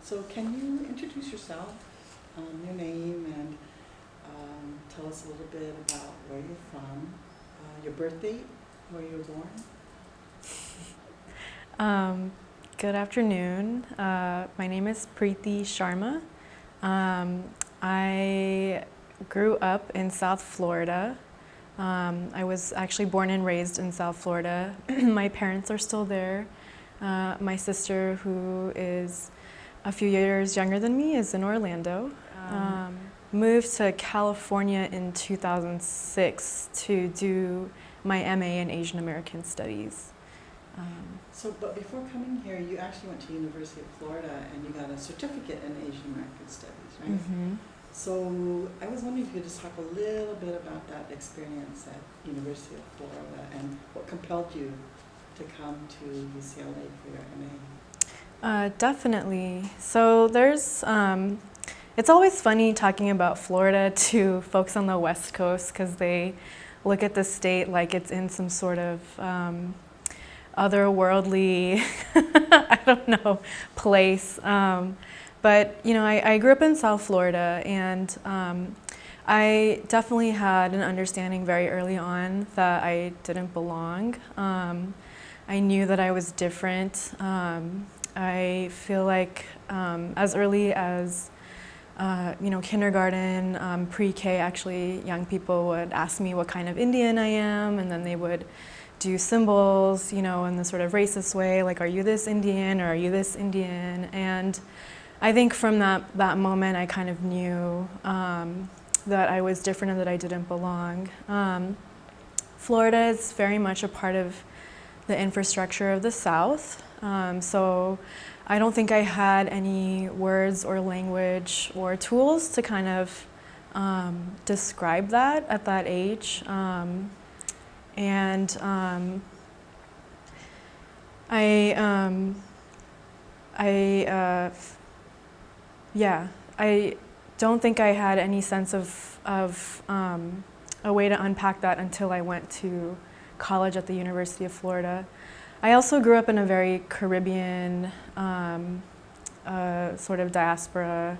So can you introduce yourself, your name, and tell us a little bit about where you're from, your birth date, where you were born? Good afternoon. My name is Preeti Sharma. I grew up in South Florida. I was actually born and raised in South Florida. My parents are still there. My sister, who is a few years younger than me, is in Orlando. Moved to California in 2006 to do my MA in Asian American Studies. But before coming here, you actually went to University of Florida and you got a certificate in Asian American Studies, right? Mm-hmm. So I was wondering if you could just talk a little bit about that experience at University of Florida and what compelled you to come to UCLA for your MA. Definitely. So there's, it's always funny talking about Florida to folks on the West Coast because they look at the state like it's in some sort of otherworldly, I don't know, place. But you know, I grew up in South Florida, and I definitely had an understanding very early on that I didn't belong. I knew that I was different. I feel like as early as kindergarten, pre-K, actually, young people would ask me what kind of Indian I am, and then they would do symbols, in the sort of racist way, like, are you this Indian or are you this Indian? And I think from that moment, I kind of knew that I was different and that I didn't belong. Florida is very much a part of the infrastructure of the South, so I don't think I had any words or language or tools to kind of describe that at that age. I don't think I had any sense of a way to unpack that until I went to college at the University of Florida. I also grew up in a very Caribbean sort of diaspora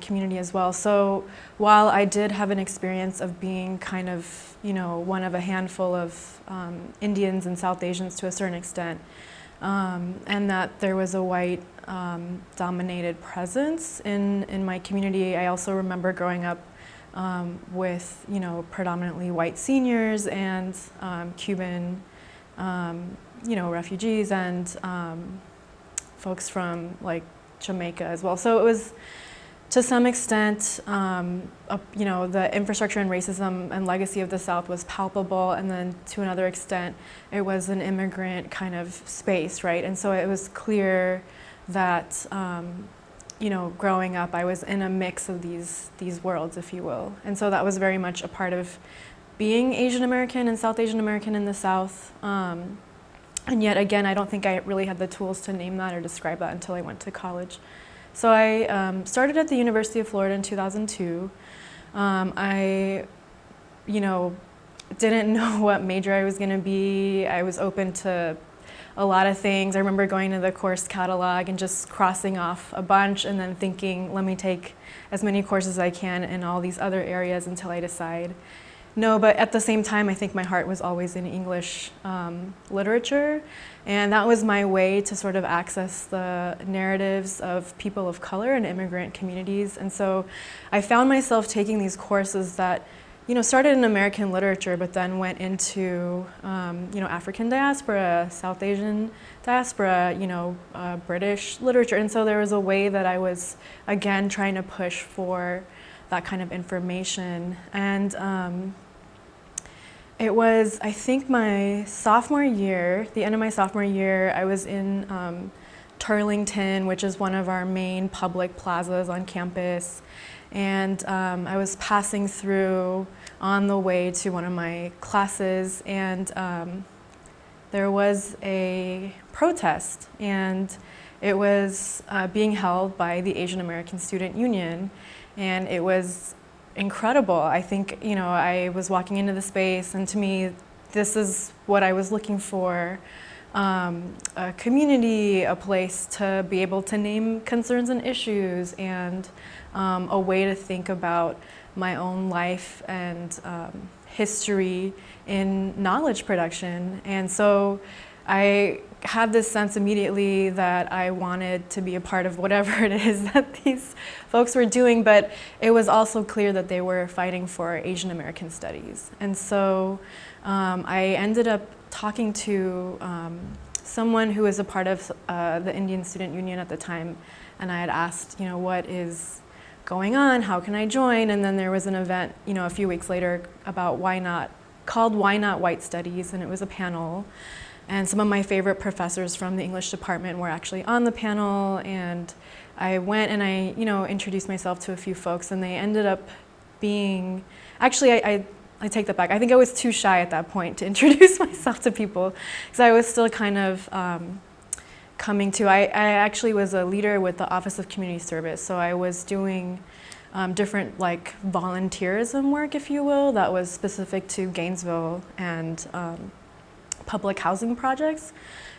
community as well. So while I did have an experience of being kind of, one of a handful of Indians and South Asians to a certain extent, and that there was a white dominated presence in my community, I also remember growing up with, predominantly white seniors and Cuban, refugees and folks from like Jamaica as well. So it was, to some extent, the infrastructure and racism and legacy of the South was palpable, and then to another extent, it was an immigrant kind of space, right? And so it was clear that, growing up, I was in a mix of these worlds, if you will. And so that was very much a part of being Asian American and South Asian American in the South. And yet again, I don't think I really had the tools to name that or describe that until I went to college. So I started at the University of Florida in 2002. I, didn't know what major I was going to be. I was open to a lot of things. I remember going to the course catalog and just crossing off a bunch and then thinking, let me take as many courses as I can in all these other areas until I decide. No, but at the same time, I think my heart was always in English literature, and that was my way to sort of access the narratives of people of color and immigrant communities. And so I found myself taking these courses that, started in American literature, but then went into, African diaspora, South Asian diaspora, British literature. And so there was a way that I was, again, trying to push for that kind of information. And it was, I think, my sophomore year, the end of my sophomore year, I was in Turlington, which is one of our main public plazas on campus. And I was passing through on the way to one of my classes, and there was a protest, and it was being held by the Asian American Student Union. And it was incredible. I think, I was walking into the space, and to me, this is what I was looking for a community, a place to be able to name concerns and issues, and a way to think about my own life and history in knowledge production. And so I had this sense immediately that I wanted to be a part of whatever it is that these folks were doing, but it was also clear that they were fighting for Asian American studies. And so I ended up talking to someone who was a part of the Indian Student Union at the time, and I had asked, what is going on, how can I join? And then there was an event, a few weeks later about called Why Not White Studies, and it was a panel. And some of my favorite professors from the English department were actually on the panel, and I went and I, introduced myself to a few folks, and they ended up being, actually I take that back. I think I was too shy at that point to introduce myself to people, because I was still kind of coming to, I actually was a leader with the Office of Community Service, so I was doing different volunteerism work, if you will, that was specific to Gainesville and public housing projects,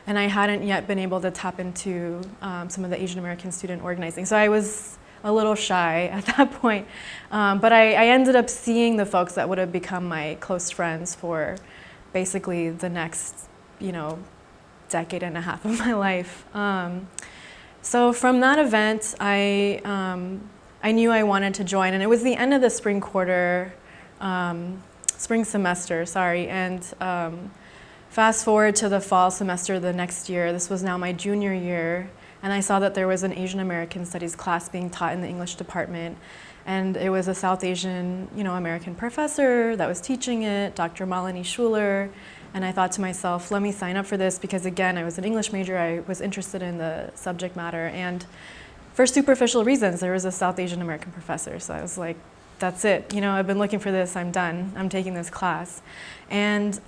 and I hadn't yet been able to tap into some of the Asian American student organizing. So I was a little shy at that point, but I ended up seeing the folks that would have become my close friends for basically the next, decade and a half of my life. So from that event, I knew I wanted to join, and it was the end of the spring semester, and fast forward to the fall semester the next year. This was now my junior year, and I saw that there was an Asian American Studies class being taught in the English department, and it was a South Asian, American professor that was teaching it, Dr. Malini Schuler, and I thought to myself, let me sign up for this, because again, I was an English major, I was interested in the subject matter, and for superficial reasons, there was a South Asian American professor, so I was like, that's it, I've been looking for this, I'm done, I'm taking this class. And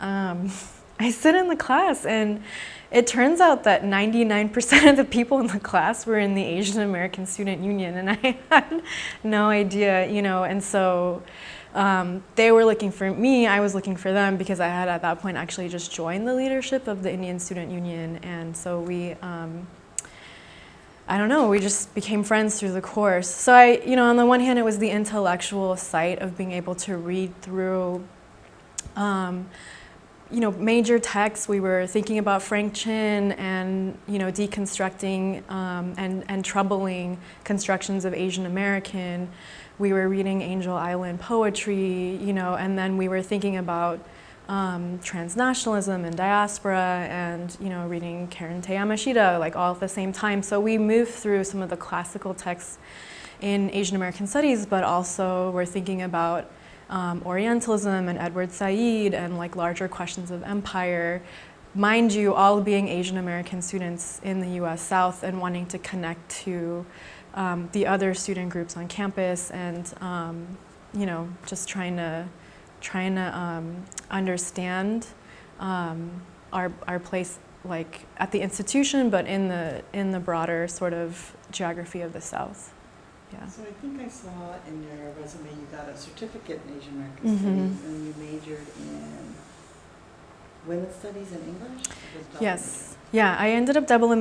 I sit in the class, and it turns out that 99% of the people in the class were in the Asian American Student Union, and I had no idea, and so they were looking for me, I was looking for them, because I had at that point actually just joined the leadership of the Indian Student Union, and so we, we just became friends through the course. So on the one hand, it was the intellectual side of being able to read through major texts. We were thinking about Frank Chen and, deconstructing and troubling constructions of Asian American. We were reading Angel Island poetry, and then we were thinking about transnationalism and diaspora and, reading Karen Yamashita, all at the same time. So we moved through some of the classical texts in Asian American studies, but also we're thinking about Orientalism and Edward Said and larger questions of empire. Mind you, all being Asian American students in the US South and wanting to connect to the other student groups on campus, and just trying to understand our place at the institution, but in the broader sort of geography of the South. Yeah. So I think I saw in your resume you got a certificate in Asian American Studies, and you majored in women's studies and English? Yes. Yeah, I ended up double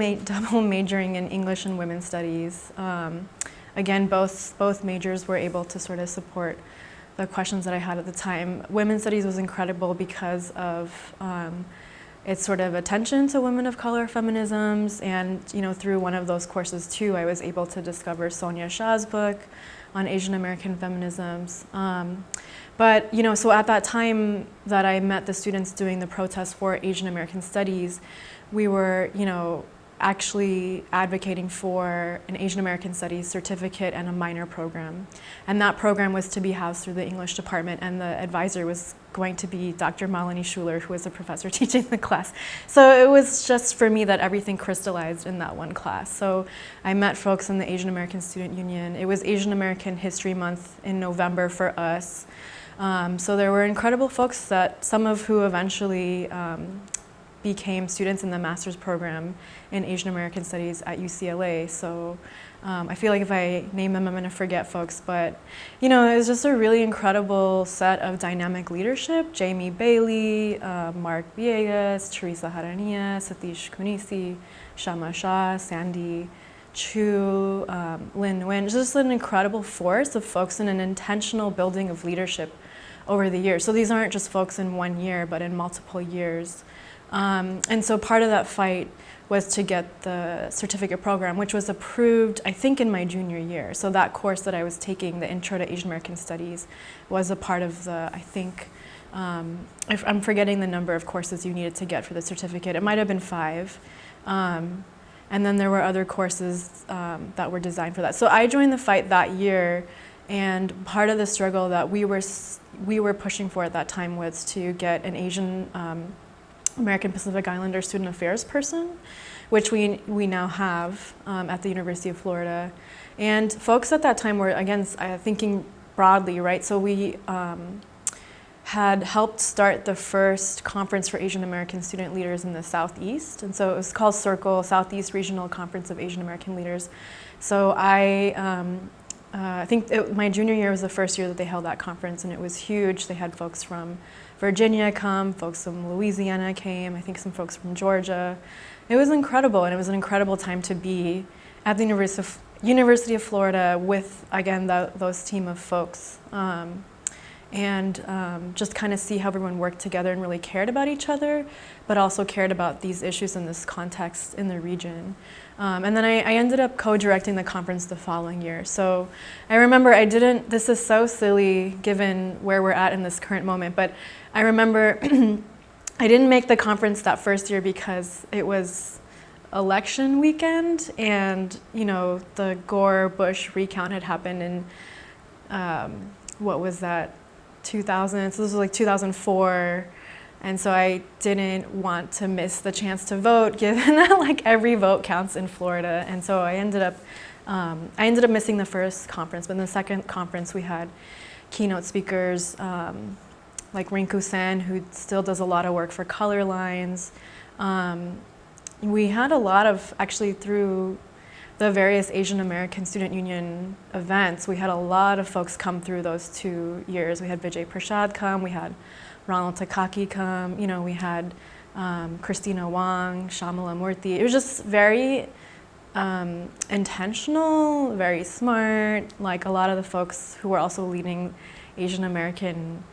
majoring in English and women's studies. Again, both majors were able to sort of support the questions that I had at the time. Women's studies was incredible because of its sort of attention to women of color feminisms, and through one of those courses too, I was able to discover Sonia Shah's book on Asian American feminisms. But so at that time that I met the students doing the protest for Asian American studies, we were actually advocating for an Asian American Studies certificate and a minor program. And that program was to be housed through the English department, and the advisor was going to be Dr. Malini Schuler, who was a professor teaching the class. So it was just for me that everything crystallized in that one class. So I met folks in the Asian American Student Union. It was Asian American History Month in November for us. So there were incredible folks, that some of who eventually became students in the master's program in Asian American Studies at UCLA. So I feel like if I name them, I'm going to forget folks. But, you know, it was just a really incredible set of dynamic leadership. Jamie Bailey, Mark Villegas, Teresa Harania, Satish Kunisi, Shama Shah, Sandy Chu, Lin Nguyen. Just an incredible force of folks in an intentional building of leadership over the years. So these aren't just folks in 1 year, but in multiple years. And so part of that fight was to get the certificate program, which was approved, I think, in my junior year. So that course that I was taking, the Intro to Asian American Studies, was a part of the, I think, if I'm forgetting the number of courses you needed to get for the certificate. It might have been 5. And then there were other courses that were designed for that. So I joined the fight that year, and part of the struggle that we were pushing for at that time was to get an Asian American Pacific Islander student affairs person, which we now have at the University of Florida. And folks at that time were, again, thinking broadly, right? So we had helped start the first conference for Asian American student leaders in the Southeast. And so it was called Circle, Southeast Regional Conference of Asian American Leaders. So I think my junior year was the first year that they held that conference, and it was huge. They had folks from Virginia come, folks from Louisiana came, I think some folks from Georgia. It was incredible, and it was an incredible time to be at the University of Florida with, again, those team of folks. Just kind of see how everyone worked together and really cared about each other, but also cared about these issues in this context in the region. And then I ended up co-directing the conference the following year. So I remember this is so silly given where we're at in this current moment, but I remember I didn't make the conference that first year because it was election weekend, and, you know, the Gore-Bush recount had happened in, what was that, 2000, so this was like 2004. And so I didn't want to miss the chance to vote, given that like every vote counts in Florida. And so I ended up missing the first conference, but in the second conference we had keynote speakers like Rinku Sen, who still does a lot of work for Color Lines. We had a lot of, actually through the various Asian American Student Union events, we had a lot of folks come through those 2 years. We had Vijay Prashad come, we had Ronald Takaki come, you know, we had Christina Wong, Shamala Murthy. It was just very intentional, very smart, like a lot of the folks who were also leading Asian American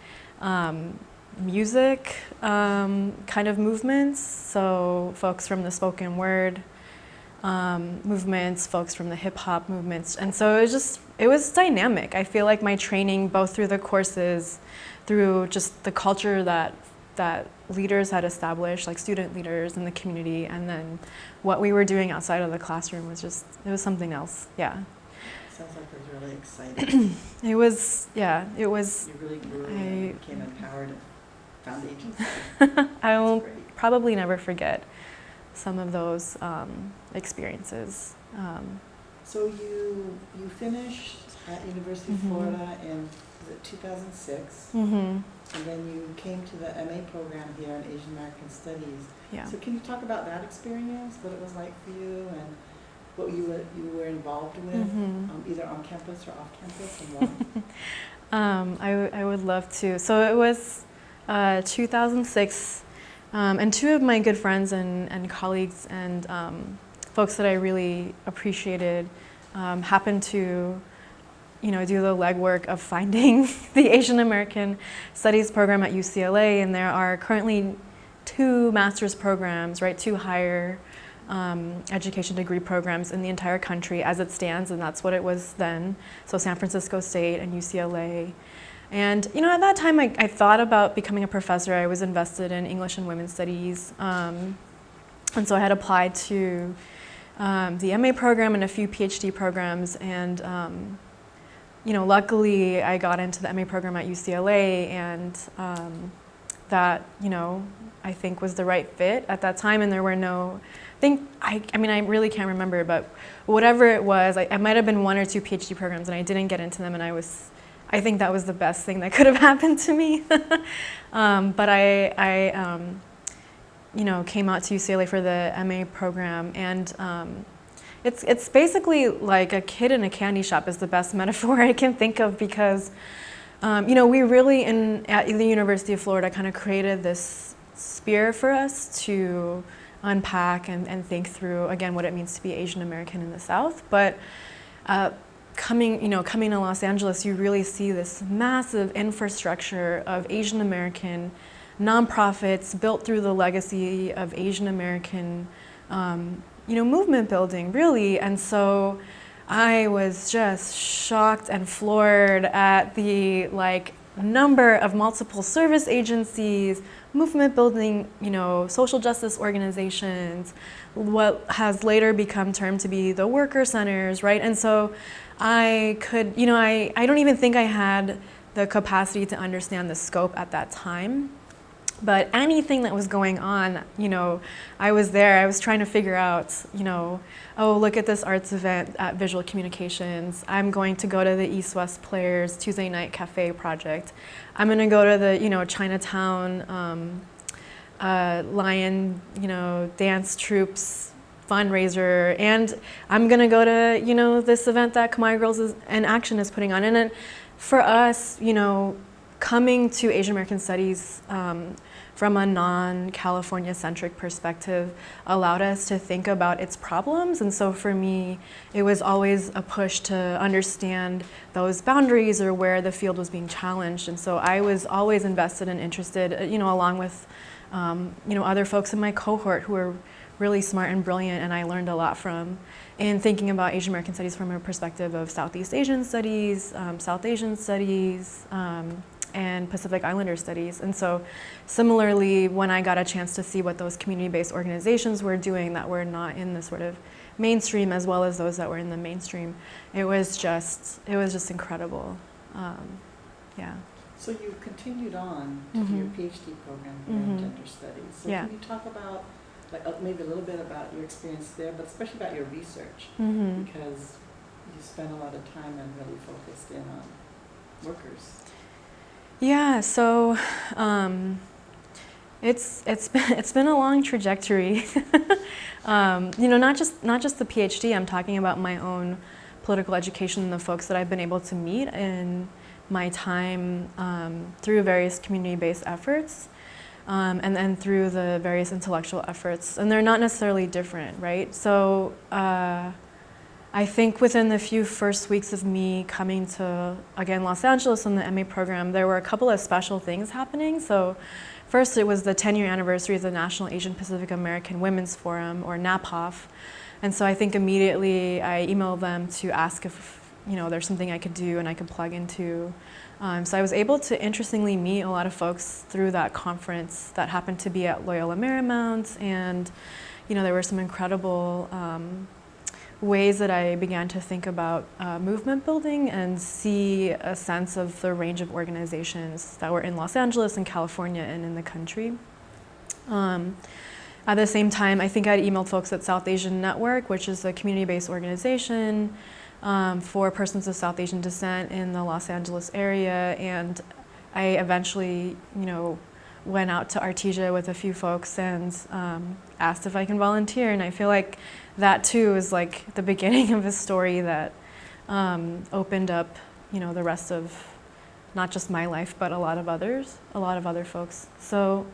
music kind of movements. So folks from the spoken word movements, folks from the hip hop movements. And so it was dynamic. I feel like my training, both through the courses, through just the culture that leaders had established, like student leaders in the community, and then what we were doing outside of the classroom was it was something else, yeah. Sounds like it was really exciting. It was. You really grew and became empowered and found agency. I will probably never forget some of those experiences. So you finished at University of Florida in, was it 2006? And then you came to the MA program here in Asian American Studies. Yeah. So can you talk about that experience, what it was like for you, and what you were involved with, either on campus or off campus, and why? I would love to. So it was 2006, and two of my good friends and colleagues and folks that I really appreciated happened to do the legwork of finding the Asian American Studies program at UCLA, and there are currently 2 master's programs, right, 2 higher education degree programs in the entire country as it stands, and that's what it was then. So San Francisco State and UCLA. And at that time I thought about becoming a professor. I was invested in English and Women's Studies, and so I had applied to the MA program and a few PhD programs, and luckily I got into the MA program at UCLA, and that I think was the right fit at that time. And there were I really can't remember, but whatever it was, I might have been 1 or 2 PhD programs, and I didn't get into them, and I think that was the best thing that could have happened to me. But came out to UCLA for the MA program, and it's basically like a kid in a candy shop is the best metaphor I can think of, because we really at the University of Florida kind of created this sphere for us to unpack and think through, again, what it means to be Asian American in the South. But coming to Los Angeles, you really see this massive infrastructure of Asian American nonprofits built through the legacy of Asian American, movement building, really. And so I was just shocked and floored at the number of multiple service agencies, movement building, social justice organizations, what has later become termed to be the worker centers, right? And so I could, I don't even think I had the capacity to understand the scope at that time. But anything that was going on, I was there. I was trying to figure out, oh, look at this arts event at Visual Communications. I'm going to go to the East-West Players Tuesday Night Cafe project. I'm going to go to the, Chinatown Lian, dance troops fundraiser. And I'm going to go to, this event that Khmer Girls in Action is putting on. And then for us, coming to Asian American Studies from a non-California-centric perspective allowed us to think about its problems. And so for me, it was always a push to understand those boundaries or where the field was being challenged. And so I was always invested and interested, along with other folks in my cohort who were really smart and brilliant, and I learned a lot from, in thinking about Asian American Studies from a perspective of Southeast Asian Studies, South Asian Studies, and Pacific Islander Studies. And so similarly, when I got a chance to see what those community-based organizations were doing that were not in the sort of mainstream, as well as those that were in the mainstream, it was just incredible. Yeah. So you continued on to your PhD program here in gender studies. So can you talk about, maybe a little bit about your experience there, but especially about your research, because you spent a lot of time and really focused in on workers. Yeah, so it's been a long trajectory. Not just the PhD. I'm talking about my own political education and the folks that I've been able to meet in my time through various community-based efforts, and then through the various intellectual efforts. And they're not necessarily different, right? So I think within the few first weeks of me coming to, again, Los Angeles on the MA program, there were a couple of special things happening. So first, it was the 10-year anniversary of the National Asian Pacific American Women's Forum, or NAPAWF. And so I think immediately I emailed them to ask if there's something I could do and I could plug into. So I was able to interestingly meet a lot of folks through that conference that happened to be at Loyola Marymount. And there were some incredible ways that I began to think about movement building and see a sense of the range of organizations that were in Los Angeles and California and in the country. At the same time, I think I'd emailed folks at South Asian Network, which is a community-based organization for persons of South Asian descent in the Los Angeles area, and I eventually, went out to Artesia with a few folks and asked if I can volunteer, and I feel like that too is like the beginning of a story that opened up, the rest of not just my life, but a lot of other folks. So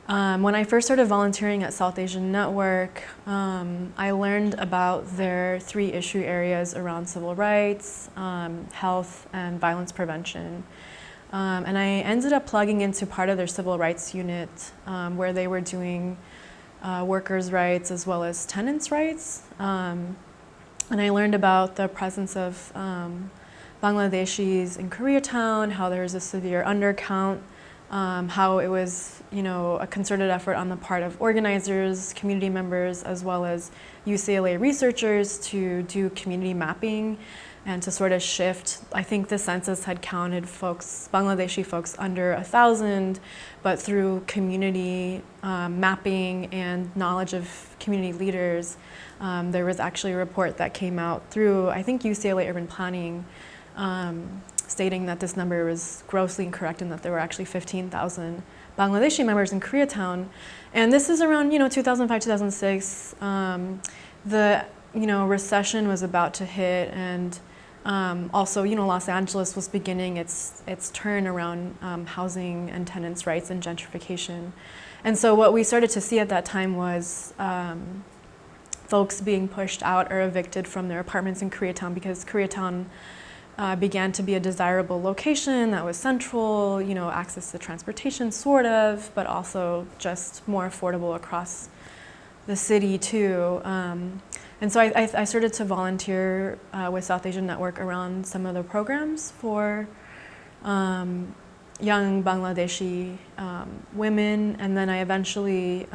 when I first started volunteering at South Asian Network, I learned about their 3 issue areas around civil rights, health, and violence prevention. And I ended up plugging into part of their civil rights unit where they were doing workers' rights as well as tenants' rights. And I learned about the presence of Bangladeshis in Koreatown, how there was a severe undercount, how it was, a concerted effort on the part of organizers, community members, as well as UCLA researchers to do community mapping and to sort of shift. I think the census had counted folks, Bangladeshi folks, under 1,000, but through community mapping and knowledge of community leaders, there was actually a report that came out through, I think, UCLA Urban Planning, stating that this number was grossly incorrect and that there were actually 15,000 Bangladeshi members in Koreatown. And this is around, 2005, 2006. The, recession was about to hit, and also, Los Angeles was beginning its turn around housing and tenants' rights and gentrification. And so what we started to see at that time was folks being pushed out or evicted from their apartments in Koreatown, because Koreatown began to be a desirable location that was central, access to transportation sort of, but also just more affordable across the city too. And so I started to volunteer with South Asian Network around some of the programs for young Bangladeshi women, and then I eventually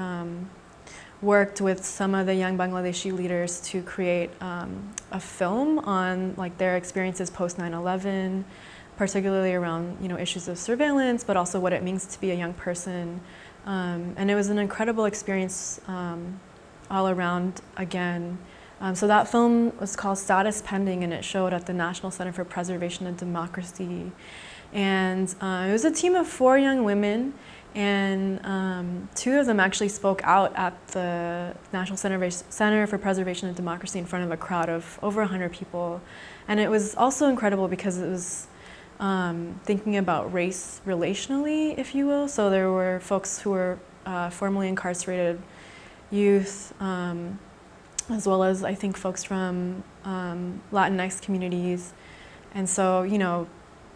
worked with some of the young Bangladeshi leaders to create a film on their experiences post 9/11, particularly around issues of surveillance, but also what it means to be a young person. And it was an incredible experience all around again. So that film was called Status Pending, and it showed at the National Center for Preservation and Democracy. And it was a team of 4 young women, and 2 of them actually spoke out at the National Center for Preservation and Democracy in front of a crowd of over 100 people. And it was also incredible because it was thinking about race relationally, if you will. So there were folks who were formerly incarcerated youth, as well as I think folks from Latinx communities. And so,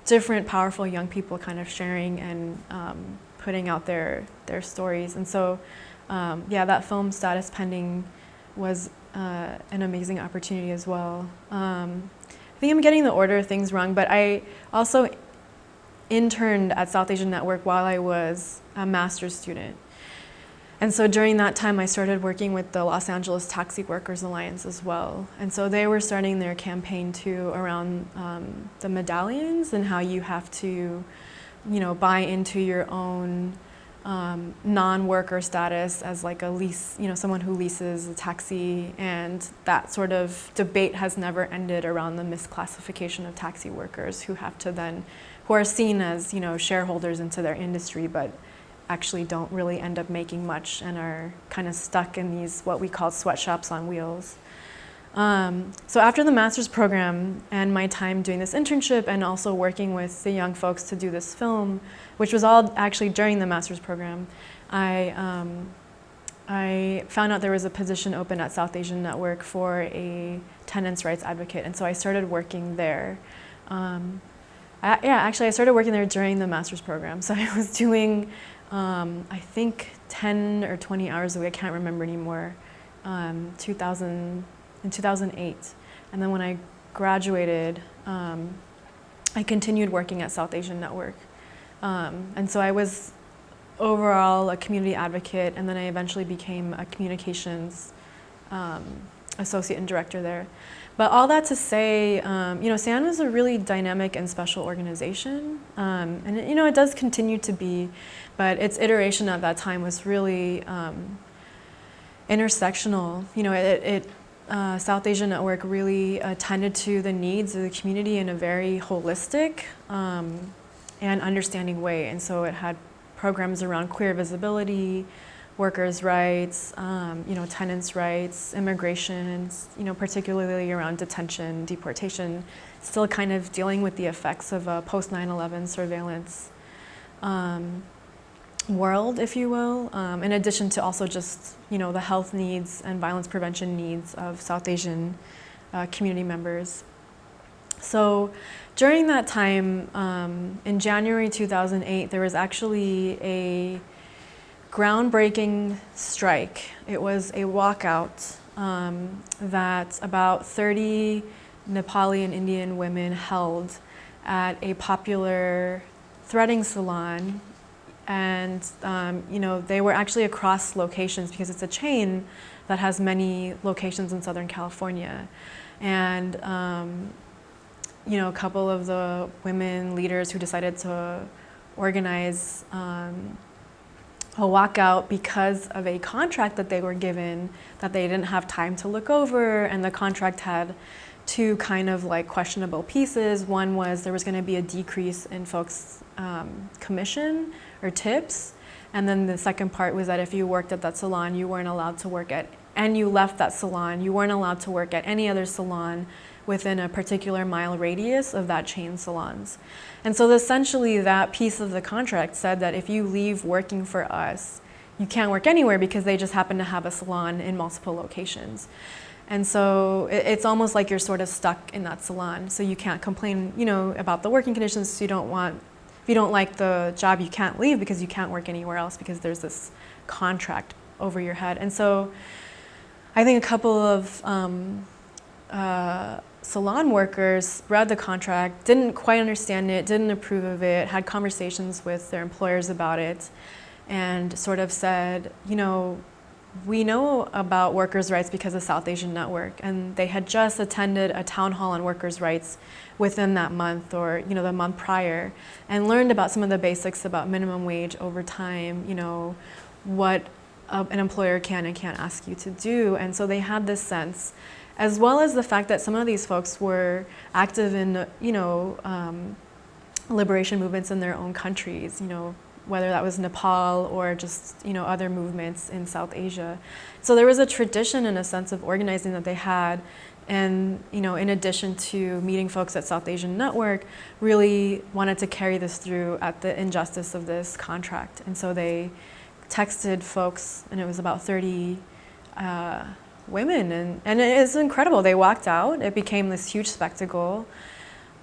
different powerful young people kind of sharing and putting out their stories. And so, that film, Status Pending, was an amazing opportunity as well. I think I'm getting the order of things wrong, but I also interned at South Asian Network while I was a master's student. And so during that time, I started working with the Los Angeles Taxi Workers Alliance as well. And so they were starting their campaign too around the medallions and how you have to, buy into your own non-worker status as a lease, someone who leases a taxi. And that sort of debate has never ended around the misclassification of taxi workers who are seen as, shareholders into their industry, but actually don't really end up making much and are kind of stuck in these what we call sweatshops on wheels. So after the master's program and my time doing this internship and also working with the young folks to do this film, which was all actually during the master's program, I found out there was a position open at South Asian Network for a tenants' rights advocate, and so I started working there. I started working there during the master's program. So I was doing I think 10 or 20 hours a week, I can't remember anymore, in 2008. And then when I graduated, I continued working at South Asian Network. And so I was overall a community advocate, and then I eventually became a communications associate and director there. But all that to say, SAN was a really dynamic and special organization, and it does continue to be, but its iteration at that time was really intersectional. South Asian Network really attended to the needs of the community in a very holistic and understanding way, and so it had programs around queer visibility, workers' rights, tenants' rights, immigration, particularly around detention, deportation, still kind of dealing with the effects of a post 9/11 surveillance world, if you will, in addition to also just, the health needs and violence prevention needs of South Asian community members. So during that time, in January 2008, there was actually a groundbreaking strike. It was a walkout that about 30 Nepali and Indian women held at a popular threading salon. And they were actually across locations because it's a chain that has many locations in Southern California. And a couple of the women leaders who decided to organize a walkout because of a contract that they were given that they didn't have time to look over, and the contract had 2 kind of questionable pieces. One was there was going to be a decrease in folks' commission or tips, And then the second part was that if you worked at that salon, you weren't allowed to work at, and you left that salon, you weren't allowed to work at any other salon within a particular mile radius of that chain salons. And so essentially that piece of the contract said that if you leave working for us, you can't work anywhere because they just happen to have a salon in multiple locations. And so it's almost like you're sort of stuck in that salon. So you can't complain, you know, about the working conditions. If you don't like the job, you can't leave because you can't work anywhere else because there's this contract over your head. And so I think a couple of salon workers read the contract, didn't quite understand it, didn't approve of it, had conversations with their employers about it, and sort of said, you know, we know about workers' rights because of South Asian Network, and they had just attended a town hall on workers' rights within that month or, you know, the month prior, and learned about some of the basics about minimum wage, overtime, you know, what an employer can and can't ask you to do. And so they had this sense, as well as the fact that some of these folks were active in, you know, liberation movements in their own countries, you know, whether that was Nepal or just, you know, other movements in South Asia. So there was a tradition and a sense of organizing that they had, and, you know, in addition to meeting folks at South Asian Network, really wanted to carry this through at the injustice of this contract. And so they texted folks, and it was about 30 women, and it is incredible. They walked out. It became this huge spectacle.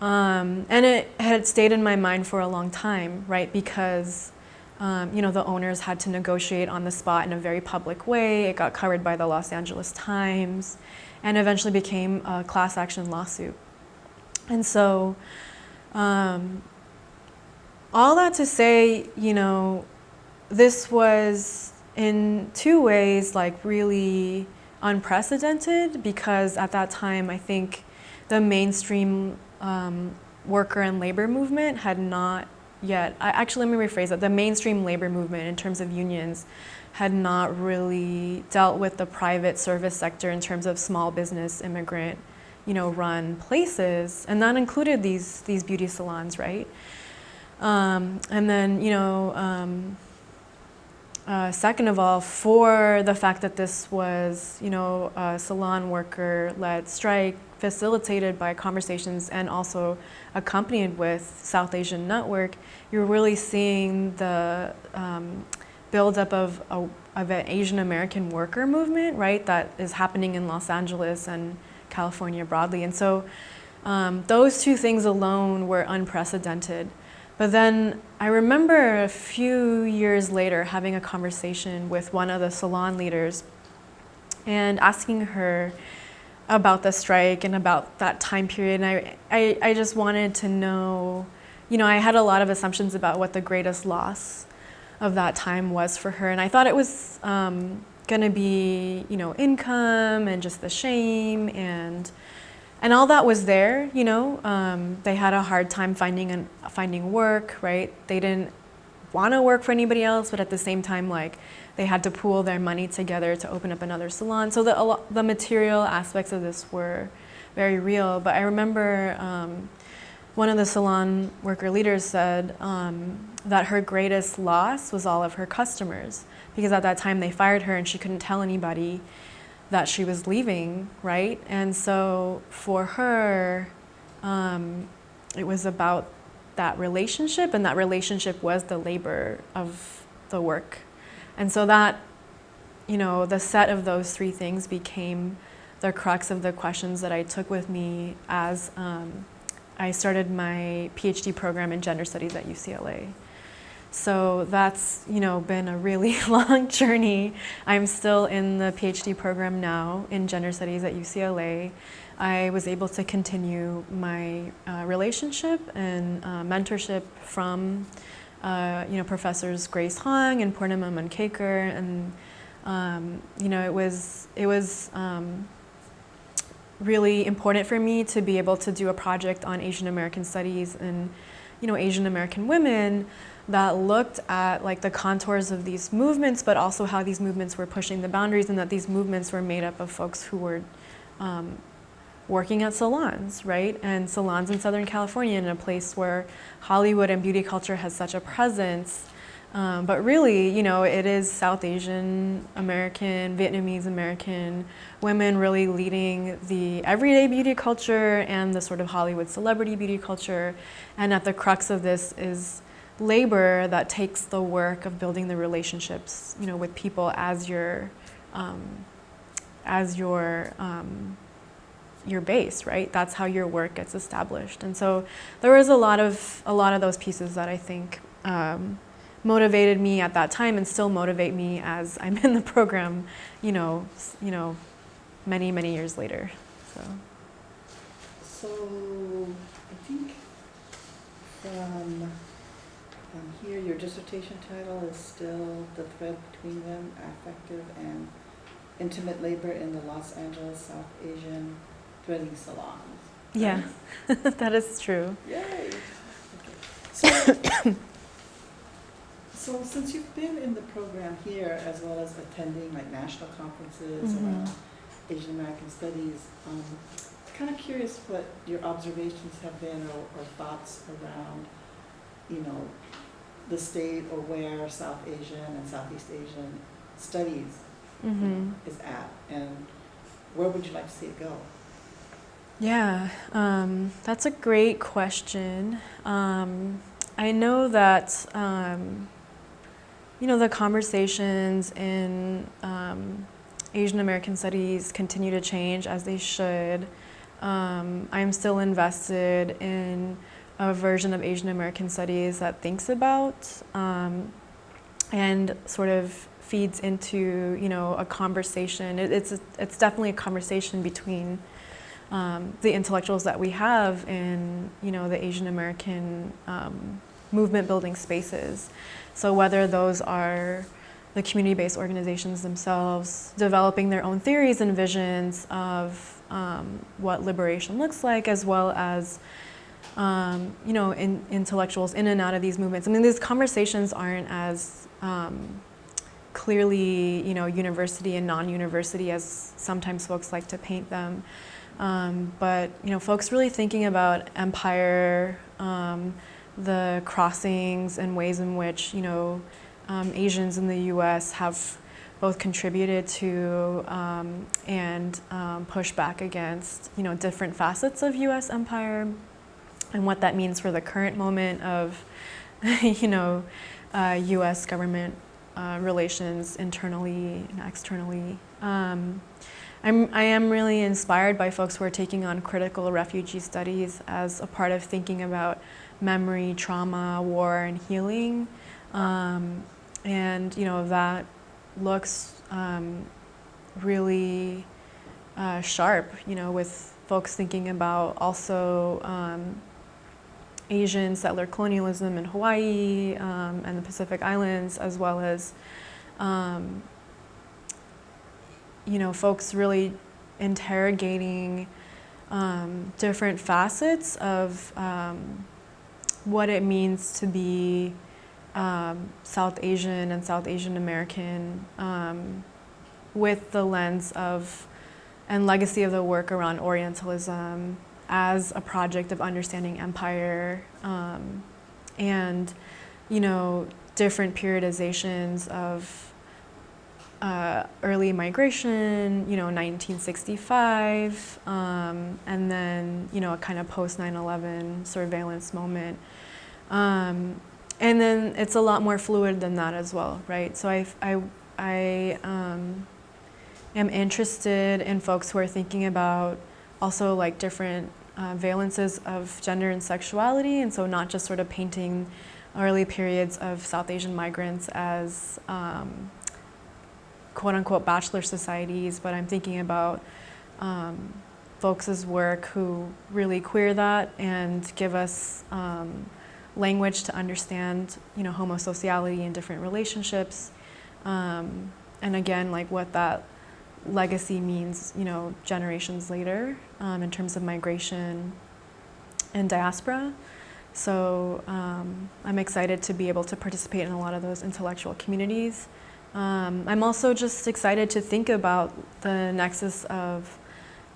And it had stayed in my mind for a long time, right? Because, you know, the owners had to negotiate on the spot in a very public way. It got covered by the Los Angeles Times and eventually became a class action lawsuit. And so, all that to say, you know, this was in two ways like really unprecedented, because at that time, I think the mainstream worker and labor movement had not yet, actually let me rephrase that, the mainstream labor movement in terms of unions had not really dealt with the private service sector in terms of small business, immigrant, you know, run places, and that included these beauty salons, right? And then, you know, second of all, for the fact that this was, you know, a salon worker-led strike facilitated by conversations and also accompanied with South Asian Network, you're really seeing the buildup of an Asian American worker movement, right, that is happening in Los Angeles and California broadly. And so those two things alone were unprecedented. But then I remember a few years later having a conversation with one of the salon leaders and asking her about the strike and about that time period. And I just wanted to know, you know, I had a lot of assumptions about what the greatest loss of that time was for her. And I thought it was gonna be, you know, income and just the shame and all that was there, you know. They had a hard time finding work, right? They didn't want to work for anybody else, but at the same time, like, they had to pool their money together to open up another salon. So the material aspects of this were very real. But I remember one of the salon worker leaders said that her greatest loss was all of her customers, because at that time they fired her and she couldn't tell anybody that she was leaving, right? And so for her, it was about that relationship, and that relationship was the labor of the work. And so that, you know, the set of those three things became the crux of the questions that I took with me as I started my PhD program in gender studies at UCLA. So that's, you know, been a really long journey. I'm still in the PhD program now in gender studies at UCLA. I was able to continue my relationship and mentorship from, you know, professors Grace Hong and Purnima Mankekar, and you know, it was really important for me to be able to do a project on Asian American studies and, you know, Asian American women that looked at like the contours of these movements, but also how these movements were pushing the boundaries, and that these movements were made up of folks who were working at salons, right? And salons in Southern California, in a place where Hollywood and beauty culture has such a presence, But really, you know, it is South Asian American, Vietnamese American women really leading the everyday beauty culture and the sort of Hollywood celebrity beauty culture. And at the crux of this is labor that takes the work of building the relationships, you know, with people as your base, right? That's how your work gets established. And so there was a lot of those pieces that I think motivated me at that time and still motivate me as I'm in the program, you know, many, many years later. So I think from here, your dissertation title is still The Thread Between Them, Affective and Intimate Labor in the Los Angeles South Asian Threading Salons. Yeah, that is true. Yay! Okay. So since you've been in the program here, as well as attending like national conferences around Asian American Studies, kind of curious what your observations have been or thoughts around, you know, the state or where South Asian and Southeast Asian studies is at, and where would you like to see it go? Yeah, that's a great question. I know that, you know, the conversations in Asian American Studies continue to change, as they should. I'm still invested in a version of Asian American Studies that thinks about and sort of feeds into, you know, a conversation. It's definitely a conversation between the intellectuals that we have in, you know, the Asian American movement building spaces. So whether those are the community-based organizations themselves developing their own theories and visions of what liberation looks like, as well as you know, intellectuals in and out of these movements. I mean, these conversations aren't as clearly, you know, university and non-university as sometimes folks like to paint them. But, you know, folks really thinking about empire, the crossings and ways in which, you know, Asians in the U.S. have both contributed to and pushed back against, you know, different facets of U.S. empire, and what that means for the current moment of, you know, U.S. government relations internally and externally. I am really inspired by folks who are taking on critical refugee studies as a part of thinking about memory, trauma, war, and healing. And, you know, that looks really sharp, you know, with folks thinking about also Asian settler colonialism in Hawaii and the Pacific Islands, as well as you know, folks really interrogating different facets of what it means to be South Asian and South Asian American with the lens of and legacy of the work around Orientalism as a project of understanding empire and, you know, different periodizations of early migration, you know, 1965, and then, you know, a kind of post 9/11 surveillance moment. And then it's a lot more fluid than that as well, right? So I am interested in folks who are thinking about also like different valences of gender and sexuality, and so not just sort of painting early periods of South Asian migrants as quote-unquote bachelor societies, but I'm thinking about folks' work who really queer that and give us language to understand, you know, homosociality and different relationships, and again, like what that legacy means, you know, generations later in terms of migration and diaspora. So I'm excited to be able to participate in a lot of those intellectual communities. I'm also just excited to think about the nexus of,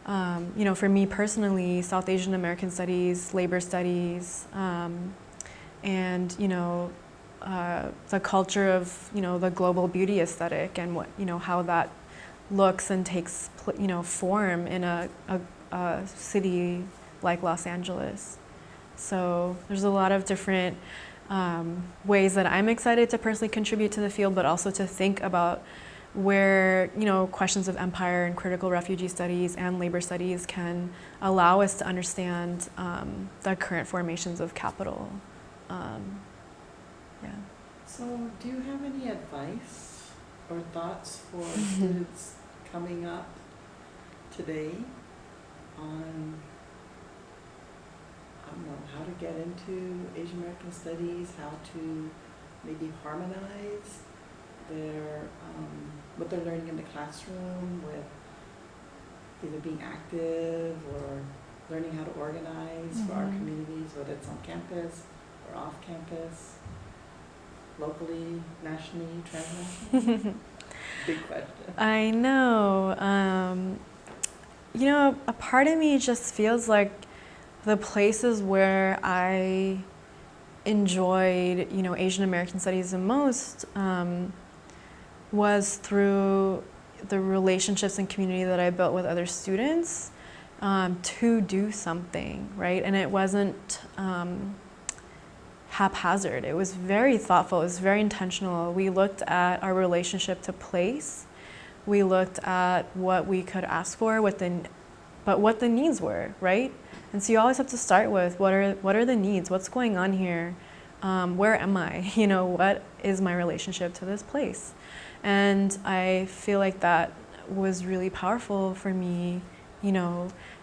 you know, for me personally, South Asian American studies, labor studies, and, you know, the culture of, the global beauty aesthetic and what, how that looks and takes, form in a city like Los Angeles. So there's a lot of different ways that I'm excited to personally contribute to the field, but also to think about where, questions of empire and critical refugee studies and labor studies can allow us to understand the current formations of capital. Yeah. So do you have any advice or thoughts for students coming up today on, I don't know, how to get into Asian American studies, how to maybe harmonize their what they're learning in the classroom with either being active or learning how to organize for our communities, whether it's on campus or off campus, locally, nationally, transnationally? Big question. I know. A part of me just feels like the places where I enjoyed, Asian American studies the most was through the relationships and community that I built with other students to do something, right? And it wasn't haphazard. It was very thoughtful. It was very intentional. We looked at our relationship to place. We looked at what we could ask for, what the needs were, right? And so you always have to start with what are the needs? What's going on here? Where am I? What is my relationship to this place? And I feel like that was really powerful for me,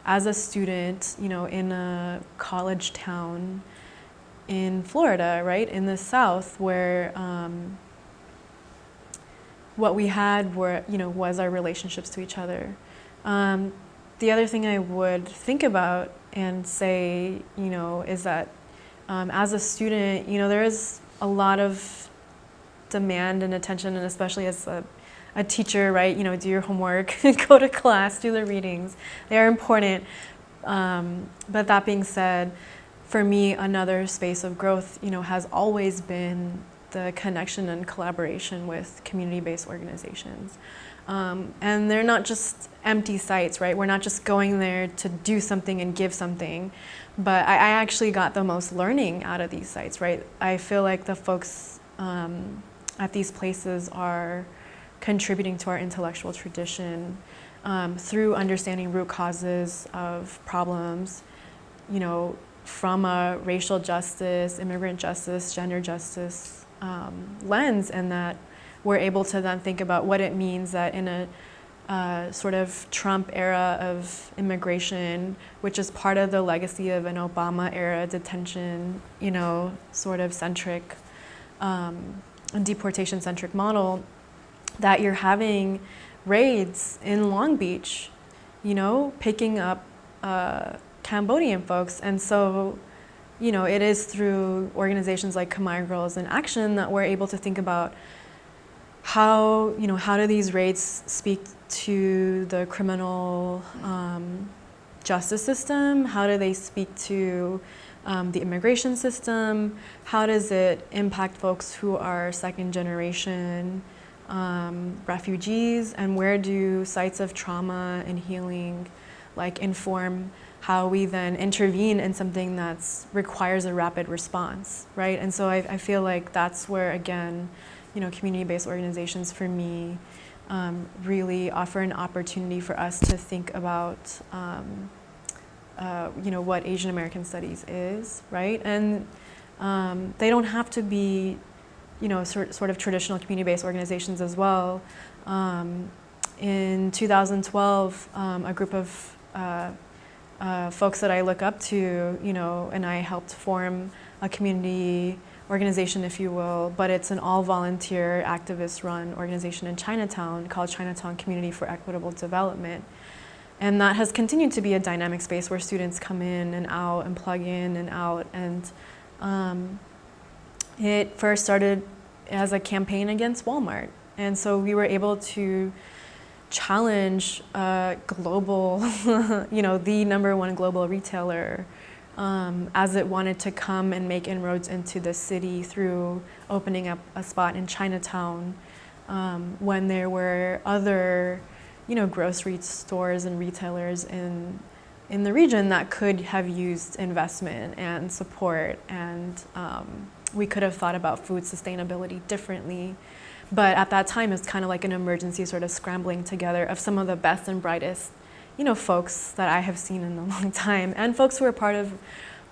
as a student, in a college town in Florida, right, in the South, where what we had were, was our relationships to each other. The other thing I would think about and say, is that as a student, there is a lot of demand and attention, and especially as a teacher, right, do your homework, go to class, do the readings. They are important. But that being said, for me, another space of growth, has always been the connection and collaboration with community-based organizations. And they're not just empty sites, right? We're not just going there to do something and give something, but I actually got the most learning out of these sites, right? I feel like the folks at these places are contributing to our intellectual tradition through understanding root causes of problems, from a racial justice, immigrant justice, gender justice lens, and that we're able to then think about what it means that in a sort of Trump era of immigration, which is part of the legacy of an Obama era detention, sort of centric, deportation-centric model, that you're having raids in Long Beach, picking up Cambodian folks. And so, it is through organizations like Khmer Girls in Action that we're able to think about how do these raids speak to the criminal justice system? How do they speak to the immigration system? How does it impact folks who are second generation refugees? And where do sites of trauma and healing inform how we then intervene in something that requires a rapid response, right? And so I feel like that's where, again, community-based organizations for me really offer an opportunity for us to think about what Asian American studies is, right? And they don't have to be, sort of traditional community-based organizations as well. In 2012, a group of folks that I look up to, and I helped form a community organization, if you will, but it's an all-volunteer, activist-run organization in Chinatown called Chinatown Community for Equitable Development. And that has continued to be a dynamic space where students come in and out and plug in and out. And it first started as a campaign against Walmart. And so we were able to challenge global, the #1 global retailer as it wanted to come and make inroads into the city through opening up a spot in Chinatown, when there were other, grocery stores and retailers in the region that could have used investment and support, and we could have thought about food sustainability differently. But at that time, it's kind of like an emergency sort of scrambling together of some of the best and brightest, folks that I have seen in a long time, and folks who are part of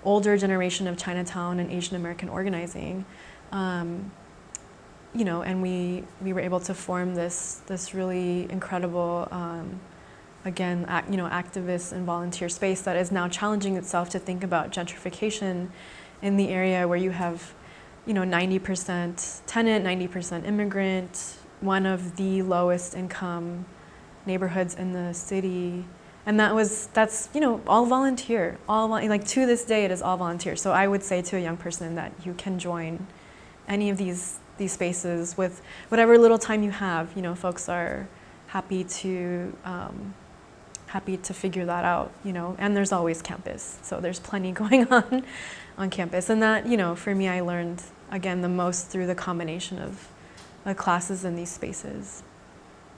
older generation of Chinatown and Asian American organizing. And we were able to form this really incredible, activist and volunteer space that is now challenging itself to think about gentrification in the area where you have 90% tenant, 90% immigrant, one of the lowest income neighborhoods in the city. And that's all volunteer, to this day it is all volunteer. So I would say to a young person that you can join any of these spaces with whatever little time you have. Folks are happy to figure that out, and there's always campus. So there's plenty going on campus. And that, for me, I learned, again, the most through the combination of the classes in these spaces.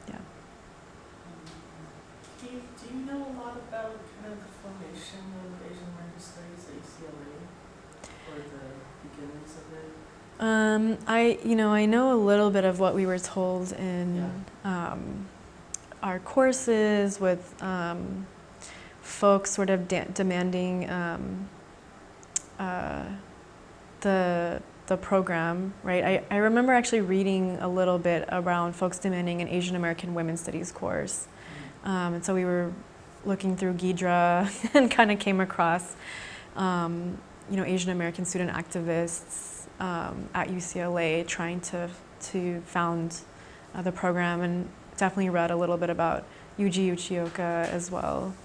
Yeah. Keith, do you know a lot about kind of the formation of Asian American Studies at UCLA, or the beginnings of it? I know a little bit of what we were told in our courses with folks sort of demanding the program, right? I remember actually reading a little bit around folks demanding an Asian American Women's Studies course. And so we were looking through Ghidra and kind of came across, Asian American student activists at UCLA trying to found the program, and definitely read a little bit about Yuji Uchioka as well.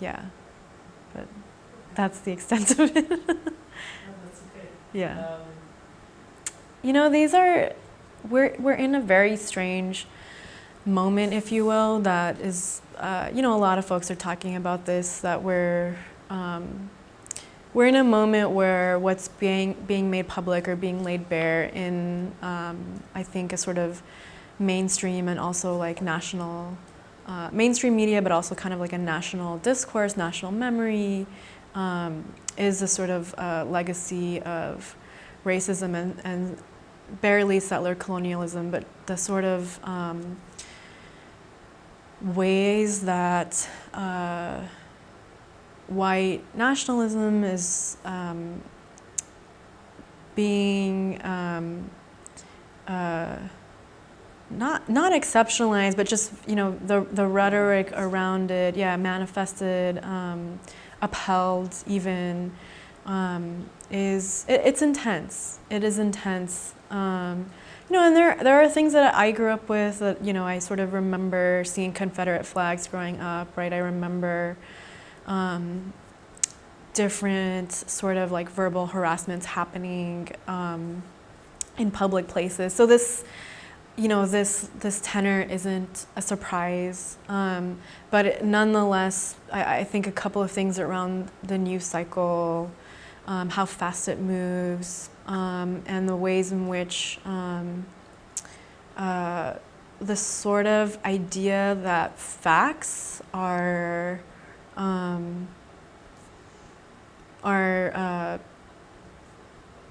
But that's the extent of it. No, that's okay. Yeah. We're in a very strange moment, if you will, that is, a lot of folks are talking about this, that we're in a moment where what's being made public or being laid bare in, I think, a sort of mainstream and also like national, mainstream media, but also kind of like a national discourse, national memory, is a sort of legacy of racism and barely settler colonialism, but the sort of ways that white nationalism is being not exceptionalized, but just the rhetoric around it, manifested, upheld even, it's intense. It is intense. And there are things that I grew up with that I sort of remember seeing Confederate flags growing up, right? I remember different sort of like verbal harassments happening in public places. So this tenor isn't a surprise, but nonetheless, I think a couple of things around the news cycle, how fast it moves, and the ways in which the sort of idea that facts are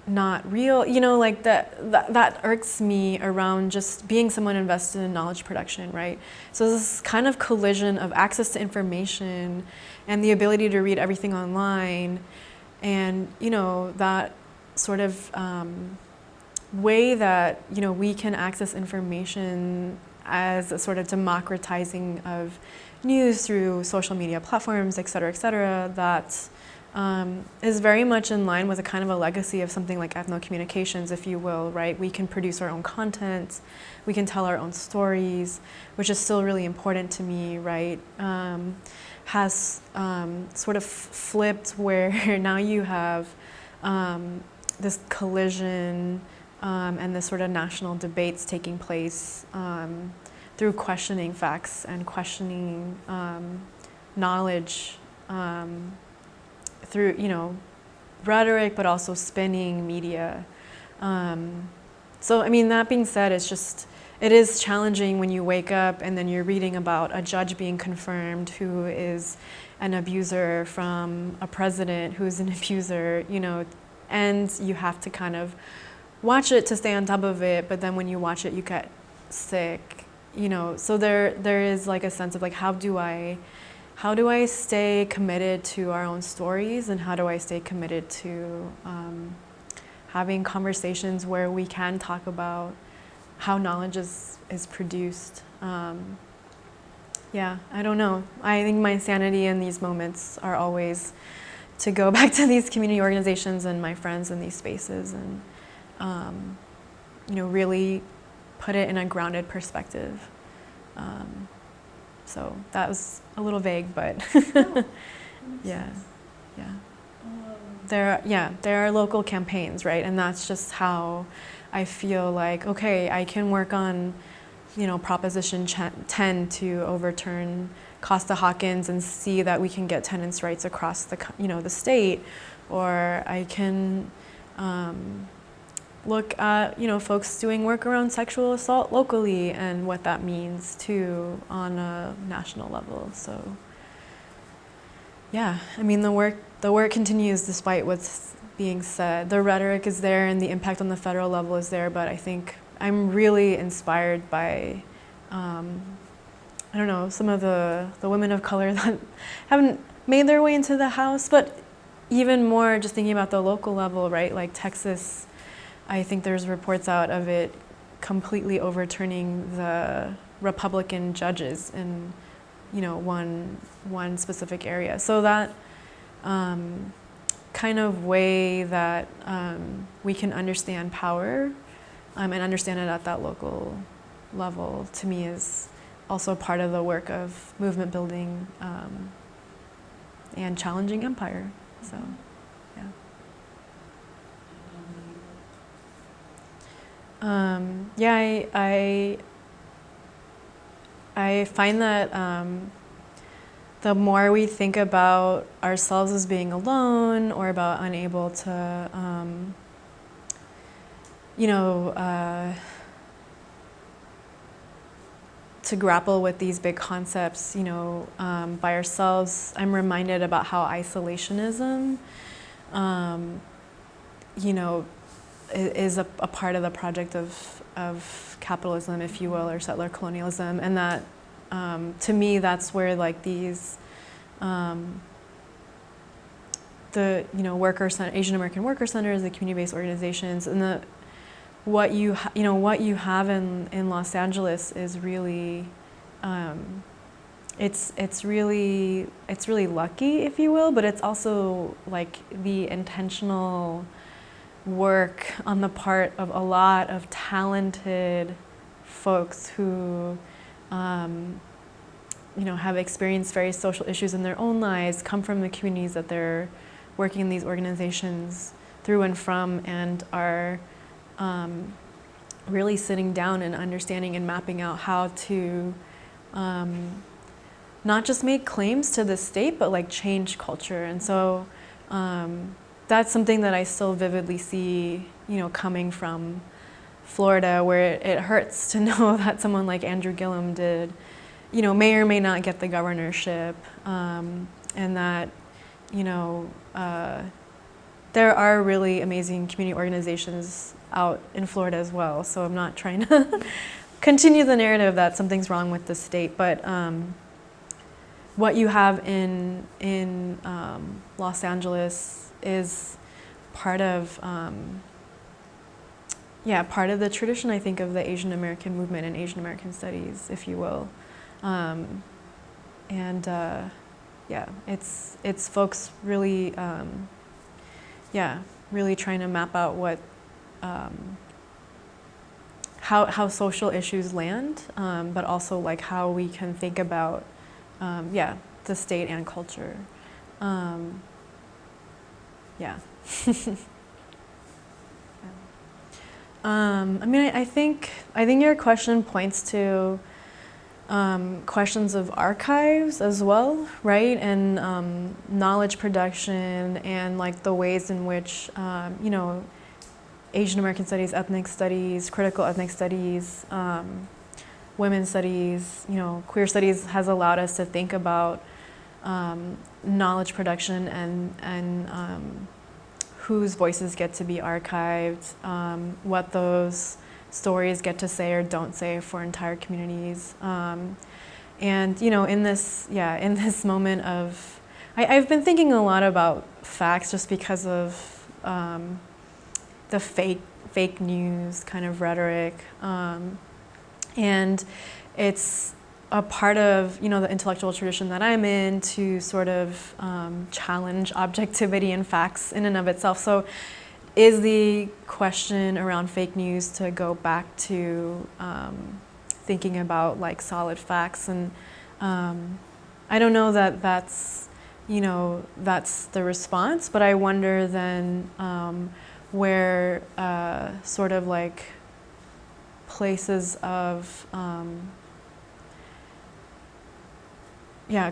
not real, like that irks me around just being someone invested in knowledge production, right? So this kind of collision of access to information and the ability to read everything online, and that sort of way that we can access information as a sort of democratizing of news through social media platforms, et cetera, that is very much in line with a kind of a legacy of something like EthnoCommunications, if you will, right? We can produce our own content, we can tell our own stories, which is still really important to me, right? Has sort of flipped where now you have this collision and this sort of national debates taking place through questioning facts and questioning knowledge through, rhetoric, but also spinning media. So, I mean, that being said, it is challenging when you wake up and then you're reading about a judge being confirmed who is an abuser from a president who's an abuser, and you have to kind of watch it to stay on top of it, but then when you watch it, you get sick, So there is like a sense of like, how do I stay committed to our own stories, and how do I stay committed to having conversations where we can talk about how knowledge is produced. Yeah, I don't know. I think my sanity in these moments are always to go back to these community organizations and my friends in these spaces and, really put it in a grounded perspective. So that was a little vague, but yeah. There are local campaigns, right? And that's just how I feel like, okay, I can work on, Proposition 10 to overturn Costa-Hawkins and see that we can get tenants' rights across the state, or I can look at, folks doing work around sexual assault locally and what that means too on a national level. So, yeah, I mean, the work continues despite what's being said. The rhetoric is there and the impact on the federal level is there, but I think I'm really inspired by, some of the women of color that haven't made their way into the House, but even more just thinking about the local level, right? Like Texas, I think there's reports out of it completely overturning the Republican judges in, one specific area. So that kind of way that we can understand power and understand it at that local level, to me, is also part of the work of movement building and challenging empire. So, yeah. I find that the more we think about ourselves as being alone or about unable to, to grapple with these big concepts, by ourselves, I'm reminded about how isolationism, is a part of the project of capitalism, if you will, or settler colonialism, and that to me that's where like these the Asian American worker centers, the community-based organizations, and what you have in Los Angeles is really it's really lucky, if you will, but it's also like the intentional work on the part of a lot of talented folks who have experienced various social issues in their own lives, come from the communities that they're working in these organizations through and from, and are really sitting down and understanding and mapping out how to not just make claims to the state, but like change culture. And so that's something that I still vividly see, coming from Florida, where it hurts to know that someone like Andrew Gillum did, may or may not get the governorship, and that, there are really amazing community organizations out in Florida as well. So I'm not trying to continue the narrative that something's wrong with the state, but what you have in Los Angeles is part of the tradition, I think, of the Asian American movement and Asian American studies, if you will. It's folks really, really trying to map out what, how social issues land, but also like how we can think about, the state and culture. I think your question points to questions of archives as well, right? And knowledge production and like the ways in which, you know, Asian American studies, ethnic studies, critical ethnic studies, women's studies, you know, queer studies has allowed us to think about knowledge production and whose voices get to be archived, what those stories get to say or don't say for entire communities. And you know, in this moment of, I've been thinking a lot about facts just because of the fake news kind of rhetoric, and it's a part of, you know, the intellectual tradition that I'm in to sort of challenge objectivity and facts in and of itself. So is the question around fake news to go back to thinking about like solid facts, and I don't know that that's, you know, that's the response, but I wonder then where sort of like places of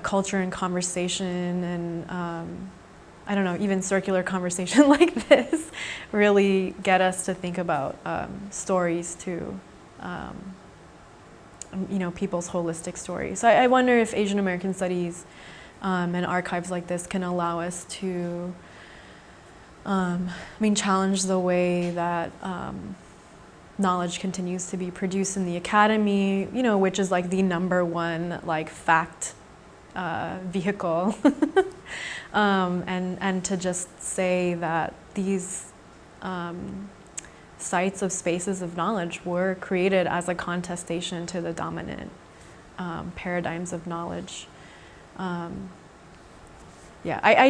culture and conversation and I don't know, even circular conversation like this really get us to think about stories too, you know, people's holistic stories. So I wonder if Asian American studies and archives like this can allow us to, challenge the way that knowledge continues to be produced in the academy, you know, which is like the #1 like fact vehicle, and to just say that these sites of spaces of knowledge were created as a contestation to the dominant paradigms of knowledge. I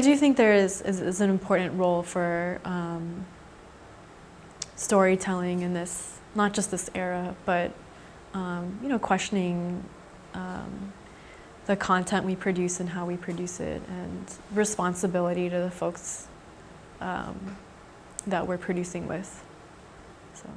do think there is an important role for storytelling in this, not just this era, but you know, questioning the content we produce and how we produce it, and responsibility to the folks that we're producing with. So.